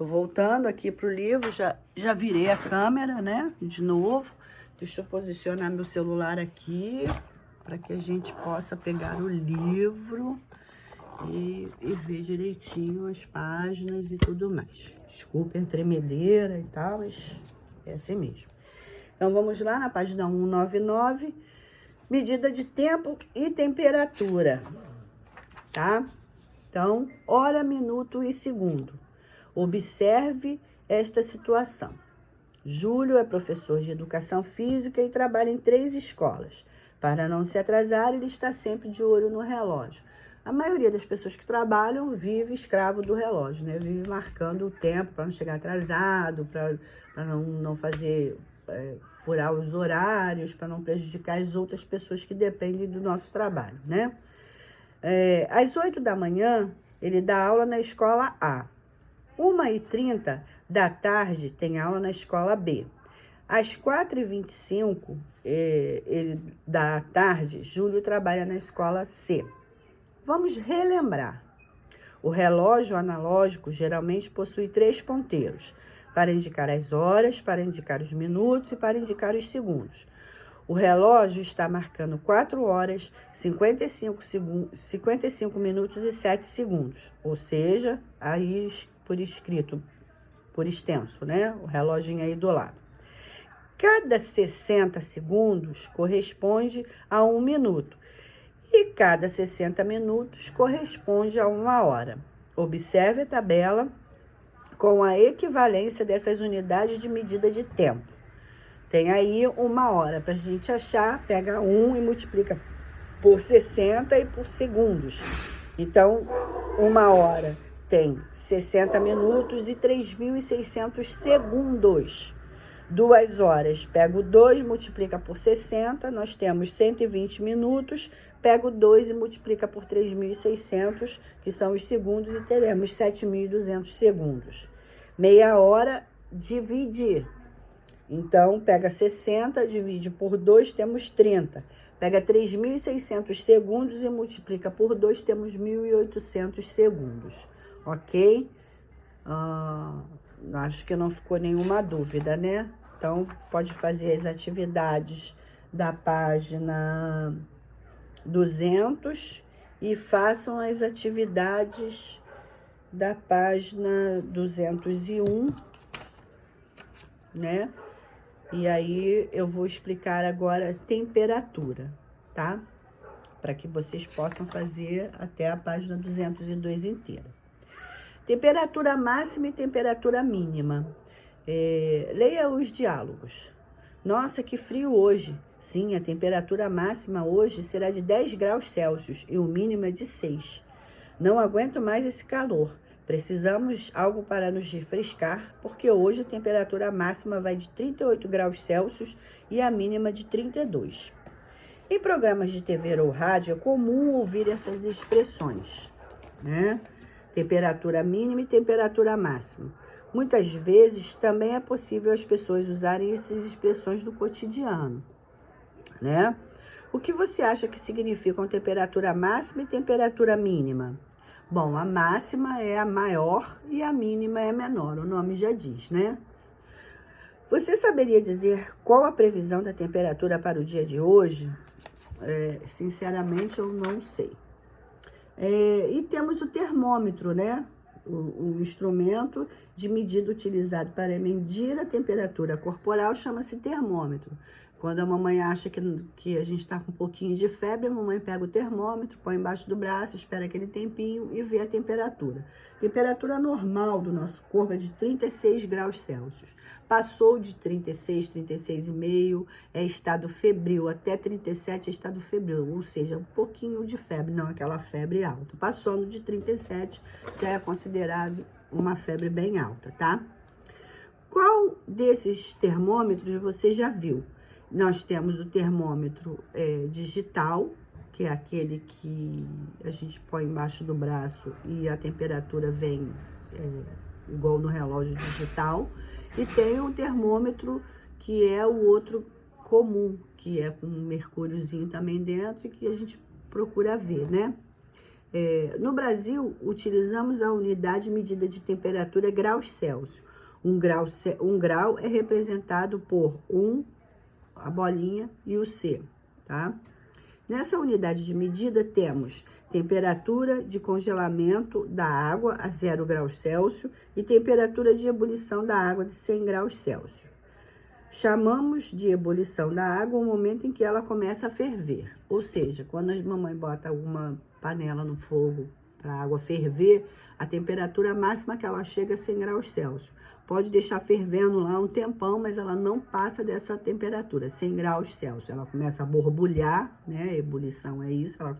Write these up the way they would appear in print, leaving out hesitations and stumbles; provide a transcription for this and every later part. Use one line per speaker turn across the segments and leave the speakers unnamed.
Tô voltando aqui pro livro, já virei a câmera, né? De novo. Deixa eu posicionar meu celular aqui para que a gente possa pegar o livro e ver direitinho as páginas e tudo mais. Desculpe a tremedeira e tal, mas é assim mesmo. Então, vamos lá na página 199, medida de tempo e temperatura, tá? Então, hora, minuto e segundo. Observe esta situação. Júlio é professor de educação física e trabalha em 3 escolas. Para não se atrasar, ele está sempre de olho no relógio. A maioria das pessoas que trabalham vive escravo do relógio, né? Vive marcando o tempo para não chegar atrasado, para não fazer furar os horários, para não prejudicar as outras pessoas que dependem do nosso trabalho, né? Às 8 da manhã, ele dá aula na escola A. 1h30 da tarde tem aula na escola B. Às 4h25 da tarde, Júlio trabalha na escola C. Vamos relembrar. O relógio analógico geralmente possui 3 ponteiros, para indicar as horas, para indicar os minutos e para indicar os segundos. O relógio está marcando 4 horas, 55 minutos e 7 segundos. Ou seja, aí por escrito, por extenso, né? O reloginho aí do lado. Cada 60 segundos corresponde a 1 minuto. E cada 60 minutos corresponde a 1 hora. Observe a tabela com a equivalência dessas unidades de medida de tempo. Tem aí 1 hora para a gente achar, pega 1 e multiplica por 60 e por segundos. Então, 1 hora tem 60 minutos e 3.600 segundos. 2 horas, pego 2, multiplica por 60, nós temos 120 minutos, pego 2 e multiplica por 3.600, que são os segundos, e teremos 7.200 segundos. Meia hora, dividir. Então, pega 60, divide por 2, temos 30. Pega 3.600 segundos e multiplica por 2, temos 1.800 segundos. Ok? Acho que não ficou nenhuma dúvida, né? Então, pode fazer as atividades da página 200 e façam as atividades da página 201, né? E aí, eu vou explicar agora temperatura, tá? Para que vocês possam fazer até a página 202 inteira. Temperatura máxima e temperatura mínima. Leia os diálogos. Nossa, que frio hoje. Sim, a temperatura máxima hoje será de 10 graus Celsius e o mínimo é de 6. Não aguento mais esse calor. Precisamos algo para nos refrescar, porque hoje a temperatura máxima vai de 38 graus Celsius e a mínima de 32. Em programas de TV ou rádio é comum ouvir essas expressões, né? Temperatura mínima e temperatura máxima. Muitas vezes também é possível as pessoas usarem essas expressões do cotidiano, né? O que você acha que significam temperatura máxima e temperatura mínima? Bom, a máxima é a maior e a mínima é a menor, o nome já diz, né? Você saberia dizer qual a previsão da temperatura para o dia de hoje? Sinceramente, eu não sei. E temos o termômetro, né? O instrumento de medida utilizado para medir a temperatura corporal chama-se termômetro. Quando a mamãe acha que a gente está com um pouquinho de febre, a mamãe pega o termômetro, põe embaixo do braço, espera aquele tempinho e vê a temperatura. Temperatura normal do nosso corpo é de 36 graus Celsius. Passou de 36, 36,5 é estado febril, até 37 é estado febril, ou seja, um pouquinho de febre, não aquela febre alta. Passando de 37 já é considerado uma febre bem alta, tá? Qual desses termômetros você já viu? Nós temos o termômetro digital, que é aquele que a gente põe embaixo do braço e a temperatura vem igual no relógio digital. E tem o termômetro que é o outro comum, que é com um mercúriozinho também dentro e que a gente procura ver, né? No Brasil, utilizamos a unidade de medida de temperatura graus Celsius. Um grau é representado por a bolinha e o C, tá? Nessa unidade de medida temos temperatura de congelamento da água a 0 graus Celsius e temperatura de ebulição da água de 100 graus Celsius. Chamamos de ebulição da água o momento em que ela começa a ferver. Ou seja, quando a mamãe bota alguma panela no fogo para a água ferver, a temperatura máxima que ela chega é 100 graus Celsius. Pode deixar fervendo lá um tempão, mas ela não passa dessa temperatura, 100 graus Celsius. Ela começa a borbulhar, né? Ebulição é isso, ela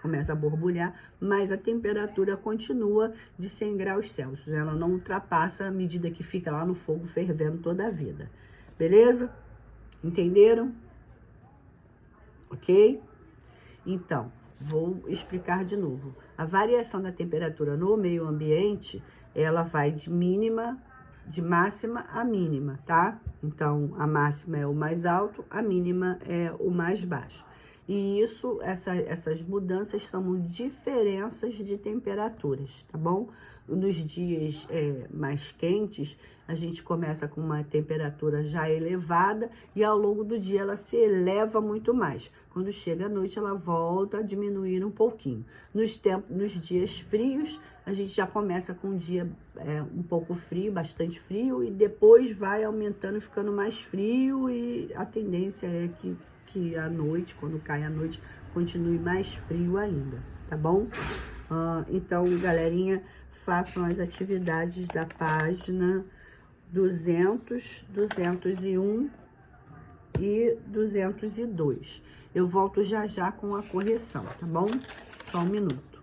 começa a borbulhar, mas a temperatura continua de 100 graus Celsius. Ela não ultrapassa a medida que fica lá no fogo fervendo toda a vida. Beleza? Entenderam? Ok? Então, vou explicar de novo. A variação da temperatura no meio ambiente, ela vai de máxima a mínima, tá? Então, a máxima é o mais alto, a mínima é o mais baixo. E essas mudanças são diferenças de temperaturas, tá bom? Nos dias mais quentes, a gente começa com uma temperatura já elevada e ao longo do dia ela se eleva muito mais. Quando chega a noite, ela volta a diminuir um pouquinho. Nos dias frios, a gente já começa com um dia um pouco frio, bastante frio, e depois vai aumentando, ficando mais frio, e a tendência é que à noite, quando cai a noite, continue mais frio ainda, tá bom? Então, galerinha, façam as atividades da página 200, 201 e 202. Eu volto já com a correção, tá bom? Só um minuto.